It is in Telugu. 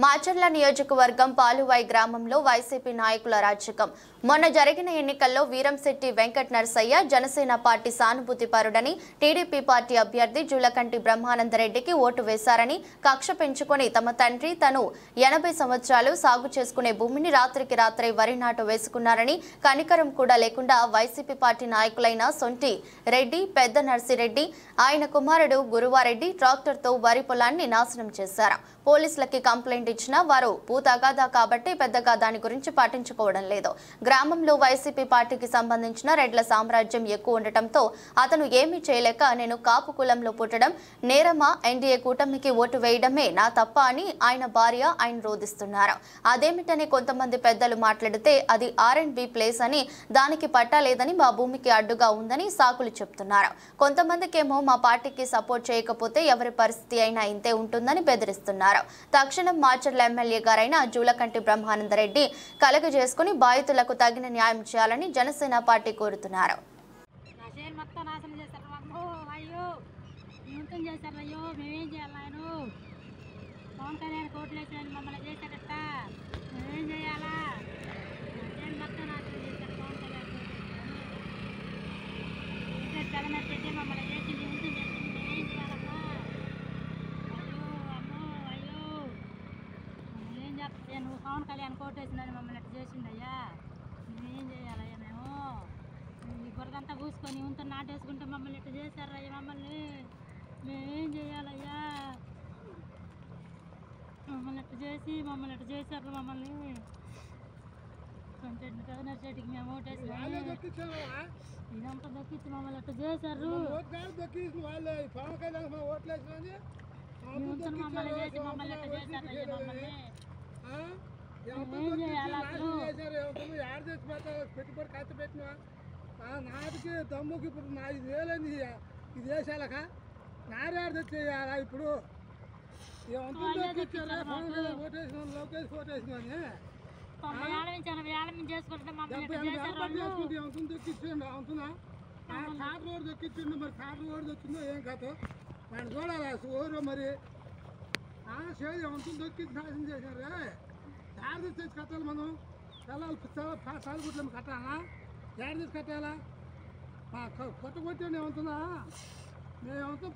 మాచర్ల నియోజకవర్గం పాలువాయి గ్రామంలో వైసీపీ నాయకుల రాజకం. మొన్న జరిగిన ఎన్నికల్లో వీరంశెట్టి వెంకట నరసయ్య జనసేన పార్టీ సానుభూతిపరుడని, టీడీపీ పార్టీ అభ్యర్థి జూలకంటి బ్రహ్మానందరెడ్డికి ఓటు వేశారని కక్ష పెంచుకొని తమ తండ్రి తను 80 సంవత్సరాలు సాగు చేసుకునే భూమిని రాత్రికి రాత్రే వరి నాటు వేసుకున్నారని, కనికరం కూడా లేకుండా వైసీపీ పార్టీ నాయకులైన సొంటి రెడ్డి, పెద్ద నర్సిరెడ్డి, ఆయన కుమారుడు గురువారెడ్డి ట్రాక్టర్తో వరి పొలాన్ని నాశనం చేశారు. పోలీసులకి కంప్లైంట్ ఇచ్చినా వారు పూతగాదా కాబట్టి పెద్దగా దాని గురించి పట్టించుకోవడం లేదు. గ్రామంలో వైసీపీ పార్టీకి సంబంధించిన రెడ్ల సామ్రాజ్యం ఎక్కువ ఉండటంతో అతను ఏమీ చేయలేక నేను కాపు కులంలో పుట్టడం నేరమా, ఎన్డీఏ కూటమికి ఓటు వేయడమే నా తప్ప అని ఆయన భార్య ఆయన రోధిస్తున్నారు. అదేమిటని కొంతమంది పెద్దలు మాట్లాడితే అది R&B ప్లేస్ అని, దానికి పట్టా లేదని, మా భూమికి అడ్డుగా ఉందని సాకులు చెప్తున్నారు. కొంతమందికేమో మా పార్టీకి సపోర్ట్ చేయకపోతే ఎవరి పరిస్థితి అయినా ఇంతే ఉంటుందని బెదిరిస్తున్నారు. తక్షణం మాచర్ల ఎమ్మెల్యే గారైన జూలకంటి బ్రహ్మానందరెడ్డి కలగజేసుకుని బాధితులకు తగిన న్యాయం చేయాలని జనసేన పార్టీ కోరుతున్నారు. నువ్వు పవన్ కళ్యాణ్ కోటేసిందని మమ్మల్ని ఎట్లా చేసిండయ్యా, మేమేం చేయాలయ్యా? మేము ఈ బురదంతా పూసుకొని ఉంత నాటేసుకుంటే మమ్మల్ని ఎట్లా చేశారయ్యా? మేమేం చేయాలయ్యా? మమ్మల్ని ఎట్లా చేశారు? మమ్మల్ని చెట్టుకి మేము ఓటేసినాము, ఇదంతా దక్కించి మమ్మల్ని ఎట్లా చేశారు? మమ్మల్ని ఎట్లా చేశారయ్యా? పెట్టుబడి ఖర్చు పెట్టిన నాటికి దమ్ముకి ఇప్పుడు 5,000 అయింది. ఇది వేసాలక నారాడు తెచ్చేయాలా? ఇప్పుడు ఓటేసిన లోకేష్ ఓటేసిన దక్కించండి అవుతున్నా. కార్ రోడ్ దక్కించండి. మరి కార్ రోడ్ దక్కిందో ఏం కథ వాడిని చూడాలి. ఓరో మరి చేది అవుతుంది దక్కించి నాశనం చేశారు. యాడ తెచ్చి కట్టాలి? మనం పిల్లలు సాగుబుట్లను కట్టాలా? యాడ తెచ్చి కట్టాలా? కొత్త కొట్టే ఏమవుతుందా? మేమవుతాం